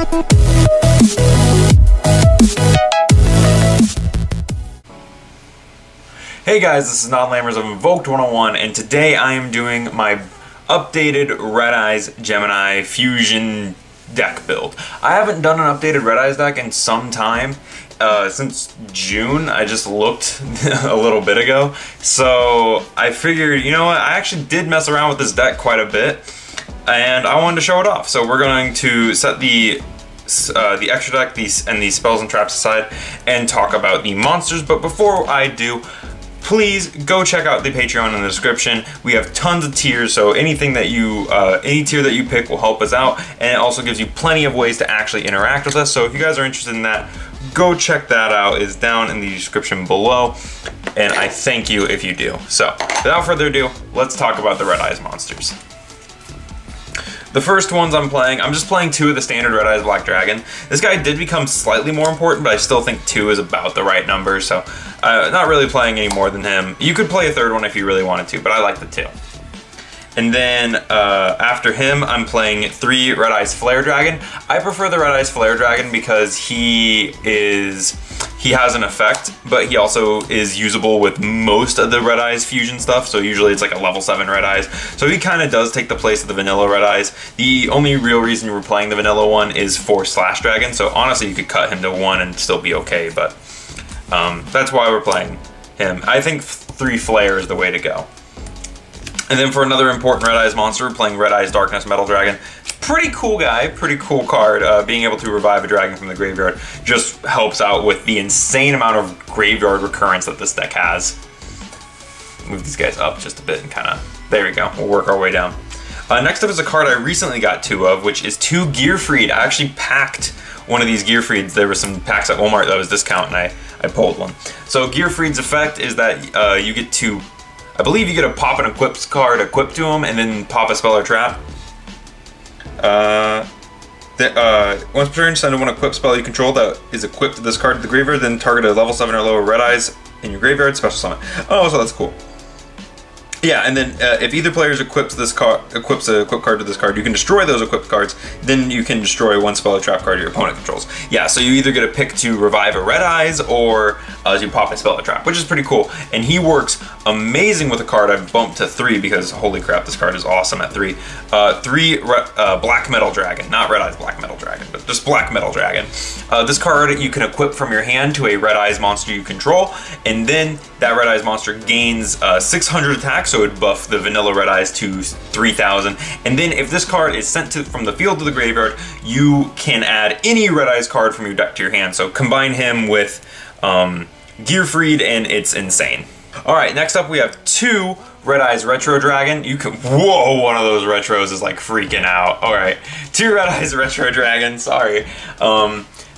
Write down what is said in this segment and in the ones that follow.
Hey guys, this is Non-Lammers of Invoked 101, and today I am doing my updated Red Eyes Gemini Fusion deck build. I haven't done an updated Red Eyes deck in some time, since June. I just looked a little bit ago, so I figured, you know what, I actually did mess around with this deck quite a bit, and I wanted to show it off. So we're going to set the extra deck and the spells and traps aside and talk about the monsters. But before I do, please go check out the Patreon in the description. We have tons of tiers, so anything that you, any tier that you pick will help us out, and it also gives you plenty of ways to actually interact with us. So if you guys are interested in that, go check that out. It's down in the description below, and I thank you if you do. So without further ado, let's talk about the Red Eyes monsters. The first ones I'm just playing 2 of the standard Red Eyes Black Dragon. This guy did become slightly more important, but I still think 2 is about the right number, so not really playing any more than him. You could play a third one if you really wanted to, but I like the 2. And then after him, I'm playing 3 Red Eyes Flare Dragon. I prefer the Red Eyes Flare Dragon because he has an effect, but he also is usable with most of the Red Eyes fusion stuff, so usually it's like a level 7 Red Eyes. So he kind of does take the place of the vanilla Red Eyes. The only real reason you were playing the vanilla one is for Slash Dragon, so honestly you could cut him to 1 and still be okay, but that's why we're playing him. I think 3 Flare is the way to go. And then for another important Red Eyes monster, we're playing Red Eyes Darkness Metal Dragon. Pretty cool guy, pretty cool card. Being able to revive a dragon from the graveyard just helps out with the insane amount of graveyard recurrence that this deck has. Move these guys up just a bit and kind of, there we go, we'll work our way down. Next up is a card I recently got 2 of, which is 2 Gearfried. I actually packed one of these Gearfrieds. There were some packs at Walmart that was discount, and I pulled one. So Gearfried's effect is that you get to, I believe you get a pop and equips card equipped to him, and then pop a spell or trap. Once per turn, send one equipped spell you control that is equipped to this card to the graveyard, then target a level 7 or lower Red Eyes in your graveyard, special summon. Oh, so that's cool. Yeah, and then if either player equips a equipped card to this card, you can destroy those equipped cards. Then you can destroy 1 spell or trap card your opponent controls. Yeah, so you either get a pick to revive a Red Eyes or you pop a spell or trap, which is pretty cool. And he works amazing with a card I've bumped to 3 because holy crap, this card is awesome at 3. 3 Black Metal Dragon, not Red Eyes Black Metal Dragon, but just Black Metal Dragon. This card you can equip from your hand to a Red Eyes monster you control, and then that Red Eyes monster gains 600 attacks, so it would buff the vanilla Red Eyes to 3000. And then if this card is sent from the field to the graveyard, you can add any Red Eyes card from your deck to your hand. So combine him with Gearfried and it's insane. Alright, next up we have 2 Red Eyes Retro Dragon. You can, whoa, one of those retros is like freaking out. Alright, 2 Red Eyes Retro Dragon, sorry.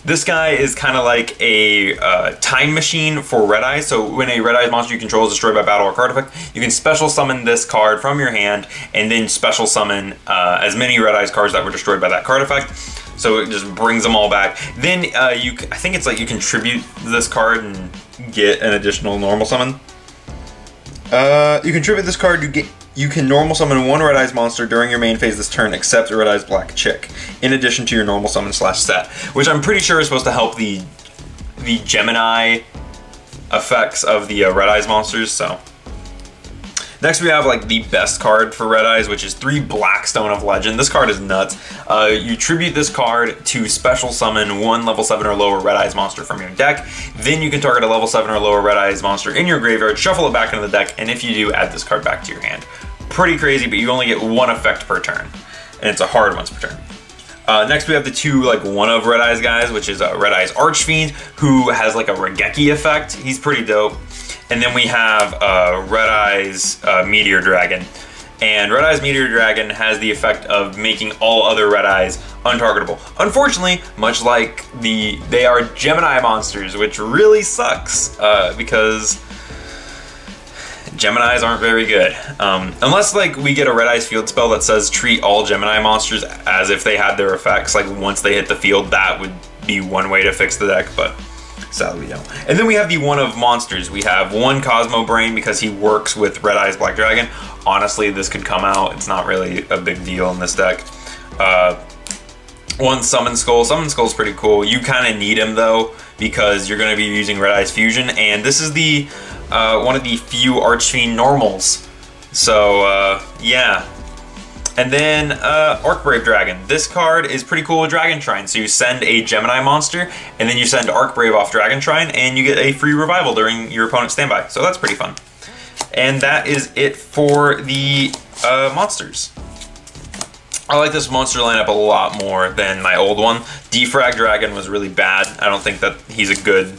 This guy is kind of like a time machine for Red Eyes. So when a Red Eyes monster you control is destroyed by battle or card effect, you can special summon this card from your hand and then special summon as many Red Eyes cards that were destroyed by that card effect. So it just brings them all back. Then I think it's like you contribute this card and get an additional normal summon. You contribute this card, you can normal summon 1 Red Eyes monster during your main phase this turn, except a Red Eyes Black Chick, in addition to your normal summon / set, which I'm pretty sure is supposed to help the Gemini effects of the Red Eyes monsters. So next we have like the best card for Red Eyes, which is 3 Blackstone of Legend. This card is nuts. You tribute this card to special summon 1 level 7 or lower Red Eyes monster from your deck. Then you can target a level 7 or lower Red Eyes monster in your graveyard, shuffle it back into the deck, and if you do, add this card back to your hand. Pretty crazy, but you only get 1 effect per turn, and it's a hard once per turn. Next we have the 2 like one of Red Eyes guys, which is Red Eyes Archfiend, who has like a Regeki effect. He's pretty dope. And then we have Red Eyes Meteor Dragon. And Red Eyes Meteor Dragon has the effect of making all other Red Eyes untargetable. Unfortunately, much like they are Gemini monsters, which really sucks because Geminis aren't very good. Unless like we get a Red Eyes field spell that says treat all Gemini monsters as if they had their effects, like once they hit the field, that would be one way to fix the deck, but sadly we don't. And then we have the one of monsters. We have 1 Cosmo Brain because he works with Red Eyes Black Dragon. Honestly, this could come out. It's not really a big deal in this deck. one Summon Skull. Summon Skull's pretty cool. You kind of need him though, because you're going to be using Red Eyes Fusion, and this is the one of the few Archfiend normals. So yeah. And then Archbrave Dragon. This card is pretty cool with Dragon Shrine. So you send a Gemini monster, and then you send Archbrave off Dragon Shrine, and you get a free revival during your opponent's standby. So that's pretty fun. And that is it for the monsters. I like this monster lineup a lot more than my old one. Defrag Dragon was really bad. I don't think that he's a good...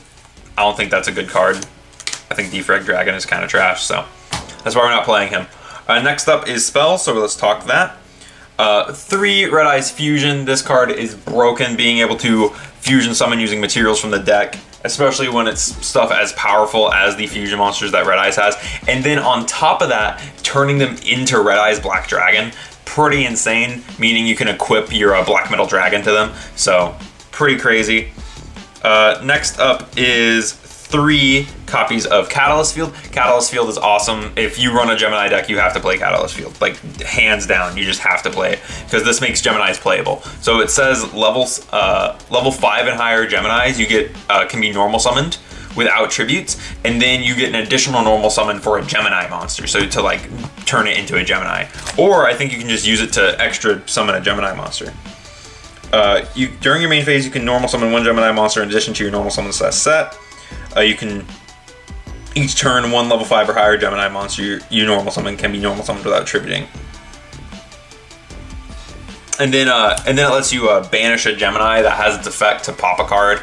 I don't think that's a good card. I think Defrag Dragon is kind of trash, so that's why we're not playing him. Next up is spells, so let's talk that. 3 Red Eyes Fusion. This card is broken, being able to fusion summon using materials from the deck, especially when it's stuff as powerful as the fusion monsters that Red Eyes has. And then on top of that, turning them into Red Eyes Black Dragon. Pretty insane, meaning you can equip your Black Metal Dragon to them. So, pretty crazy. Next up is 3 copies of Catalyst Field. Catalyst Field is awesome. If you run a Gemini deck, you have to play Catalyst Field. Like, hands down, you just have to play it, because this makes Geminis playable. So it says level 5 and higher Geminis, you get can be normal summoned without tributes, and then you get an additional normal summon for a Gemini monster, so to like turn it into a Gemini. Or I think you can just use it to extra summon a Gemini monster. During your main phase, you can normal summon 1 Gemini monster in addition to your normal summon set. You can each turn 1 level 5 or higher Gemini monster you normal summon can be normal summoned without tributing. And then it lets you banish a Gemini that has its effect to pop a card.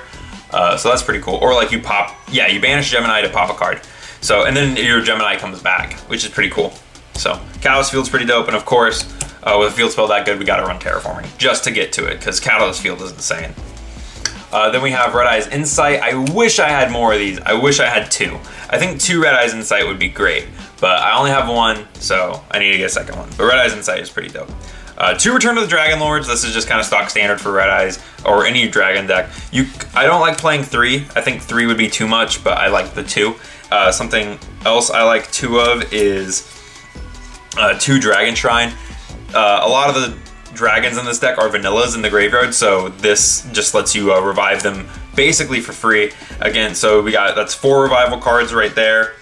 So that's pretty cool. Or like you banish Gemini to pop a card. So, and then your Gemini comes back, which is pretty cool. So, Catalyst Field's pretty dope, and of course, with a field spell that good, we gotta run Terraforming, just to get to it, because Catalyst Field is insane. Then we have Red Eyes Insight. I wish I had more of these. I wish I had 2. I think 2 Red Eyes Insight would be great, but I only have 1, so I need to get a second one. But Red Eyes Insight is pretty dope. 2 Return of the Dragon Lords. This is just kind of stock standard for Red Eyes or any dragon deck. I don't like playing 3. I think 3 would be too much, but I like the 2. Something else I like 2 of is 2 Dragon Shrine. A lot of the dragons in this deck are vanillas in the graveyard, so this just lets you revive them basically for free. Again, so that's 4 revival cards right there.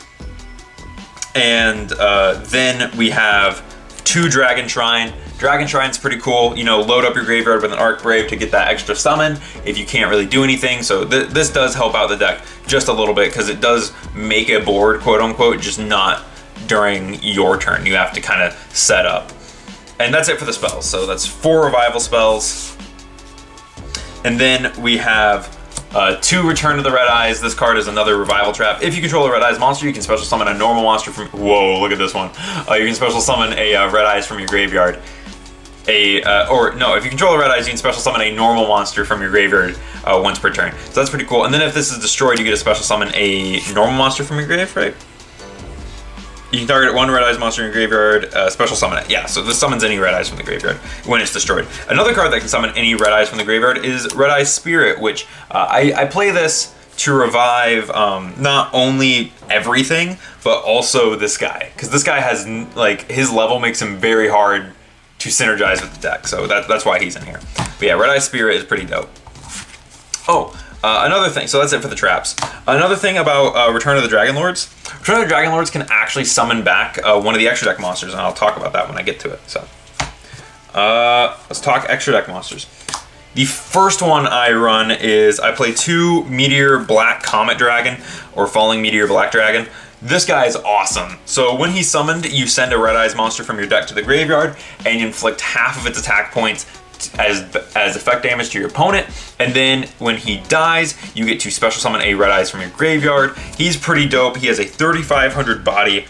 And then we have 2 Dragon Shrine. Dragon Shrine's pretty cool. You know, load up your graveyard with an Archbrave to get that extra summon if you can't really do anything. So this does help out the deck just a little bit, because it does make a board, quote unquote, just not during your turn. You have to kind of set up. And that's it for the spells. So that's 4 revival spells. And then we have 2 Return of the Red Eyes. This card is another revival trap. If you control a Red Eyes monster, you can special summon a normal monster from... Whoa, look at this one. You can special summon a Red Eyes from your graveyard. If you control a Red Eyes, you can special summon a normal monster from your graveyard once per turn. So that's pretty cool. And then if this is destroyed, you get to special summon a normal monster from your grave, right? You can target 1 Red Eyes monster in your graveyard, special summon it. Yeah, so this summons any Red Eyes from the graveyard when it's destroyed. Another card that can summon any Red Eyes from the graveyard is Red Eyes Spirit, which I play this to revive not only everything, but also this guy. Because this guy has, like, his level makes him very hard to synergize with the deck, so that's why he's in here. But yeah, Red Eyes Spirit is pretty dope. Oh, another thing, so that's it for the traps. Another thing about Return of the Dragon Lords. Return of the Dragon Lords can actually summon back one of the extra deck monsters, and I'll talk about that when I get to it. So, let's talk extra deck monsters. The first one I run is, I play 2 Meteor Black Comet Dragon, or Falling Meteor Black Dragon. This guy is awesome. So when he's summoned, you send a Red Eyes monster from your deck to the graveyard, and you inflict half of its attack points as effect damage to your opponent. And then when he dies, you get to special summon a Red Eyes from your graveyard. He's pretty dope. He has a 3,500 body.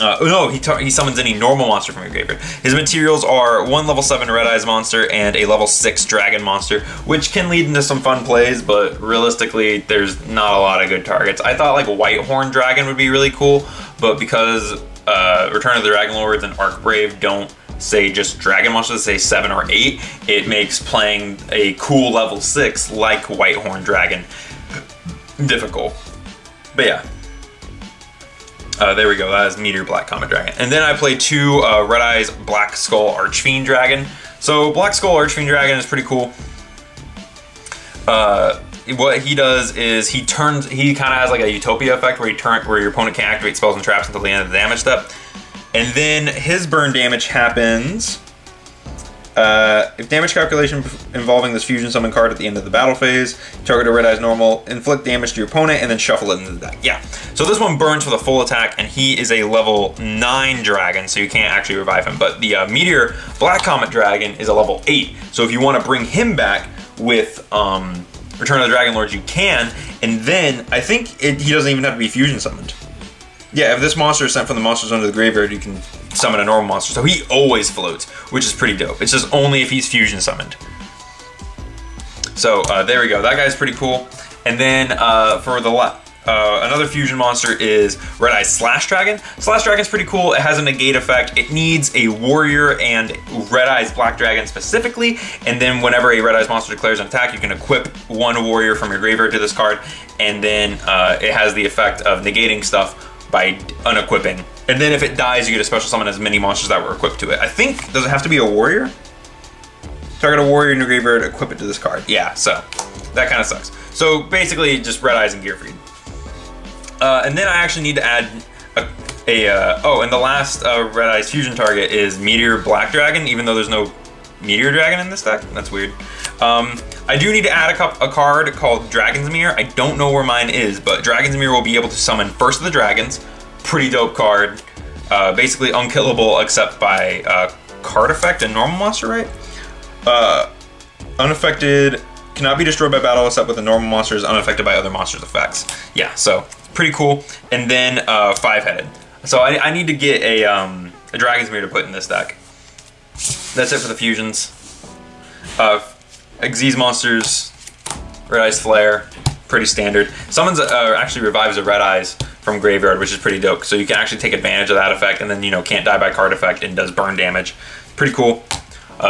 He summons any normal monster from your graveyard. His materials are 1 level 7 Red Eyes monster and a level 6 Dragon monster, which can lead into some fun plays, but realistically, there's not a lot of good targets. I thought like a Whitehorn Dragon would be really cool, but because Return of the Dragon Lords and Archbrave don't say just Dragon monsters, say 7 or 8, it makes playing a cool level 6 like Whitehorn Dragon difficult. But yeah. There we go, that is Meteor Black Comet Dragon. And then I play 2 Red Eyes Black Skull Archfiend Dragon. So Black Skull Archfiend Dragon is pretty cool. What he does is he kind of has like a Utopia effect where your opponent can activate spells and traps until the end of the damage step. And then his burn damage happens if damage calculation involving this fusion summon card at the end of the battle phase, target a Red Eyes normal, inflict damage to your opponent, and then shuffle it into the deck. Yeah, so this one burns for the full attack, and he is a level 9 dragon, so you can't actually revive him. But the Meteor Black Comet Dragon is a level 8, so if you want to bring him back with Return of the Dragon Lords, you can, and then I think he doesn't even have to be fusion summoned. Yeah, if this monster is sent from the monster zone to the graveyard, you can summon a normal monster. So he always floats, which is pretty dope. It's just only if he's fusion summoned. So there we go. That guy's pretty cool. And then for the another fusion monster is Red Eyes Slash Dragon. Slash Dragon's pretty cool. It has a negate effect. It needs a warrior and Red Eyes Black Dragon specifically. And then whenever a Red Eyes monster declares an attack, you can equip one warrior from your graveyard to this card. And then it has the effect of negating stuff by unequipping. And then if it dies, you get a special summon as many monsters that were equipped to it. I think, does it have to be a warrior? Target a warrior in your graveyard, equip it to this card. Yeah, so that kind of sucks. So basically just Red Eyes and Gearfried. And then I actually need to add and the last Red Eyes fusion target is Meteor Black Dragon, even though there's no Meteor Dragon in this deck. That's weird. I do need to add a card called Dragon's Mirror. I don't know where mine is, but Dragon's Mirror will be able to summon First of the Dragons. Pretty dope card. Basically unkillable except by card effect and normal monster, right? Unaffected, cannot be destroyed by battle except with the normal monsters, unaffected by other monsters' effects. Yeah, so pretty cool. And then 5-headed. So I need to get a Dragon's Mirror to put in this deck. That's it for the fusions. Xyz monsters, Red Eyes Flare, pretty standard. Summons actually revives a Red Eyes from graveyard, which is pretty dope. So you can actually take advantage of that effect, and then can't die by card effect and does burn damage. Pretty cool.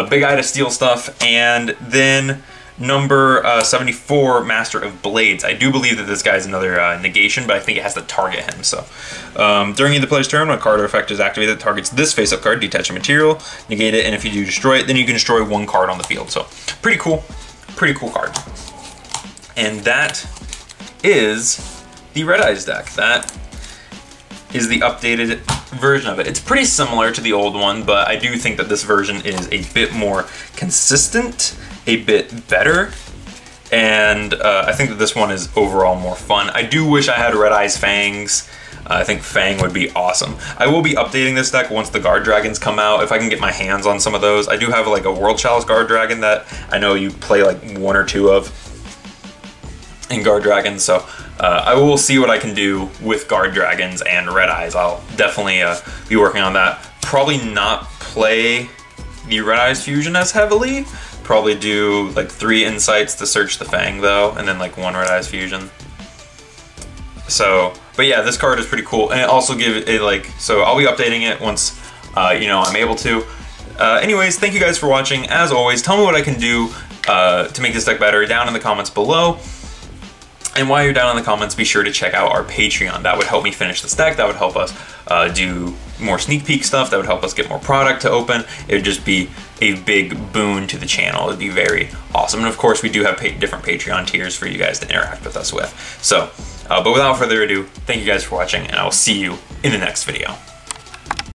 Big Eye to steal stuff, and then number 74, Master of Blades. I do believe that this guy's another negation, but I think it has to target him. So during either player's turn, when a card or effect is activated that targets this face-up card, detach a material, negate it, and if you do destroy it, then you can destroy one card on the field. So pretty cool card. And that is the Red Eyes deck. That is the updated version of it. It's pretty similar to the old one, but I do think that this version is a bit more consistent, a bit better, and I think that this one is overall more fun. I do wish I had Red Eyes Fangs. I think Fang would be awesome. I will be updating this deck once the Guard Dragons come out, if I can get my hands on some of those. I do have like a World Chalice Guard Dragon that I know you play like 1 or 2 of in Guard Dragons, so I will see what I can do with Guard Dragons and Red Eyes. I'll definitely be working on that. Probably not play the Red Eyes fusion as heavily. Probably do like 3 insights to search the Fang though, and then like 1 Red Eyes fusion. So, but yeah, this card is pretty cool, and it also gives it like, so I'll be updating it once I'm able to. Anyways, thank you guys for watching. As always, tell me what I can do to make this deck better down in the comments below. And while you're down in the comments, be sure to check out our Patreon. That would help me finish this deck. That would help us do more sneak peek stuff. That would help us get more product to open. It would just be a big boon to the channel. It'd be very awesome. And of course, we do have different Patreon tiers for you guys to interact with us with. So, but without further ado, thank you guys for watching, and I will see you in the next video.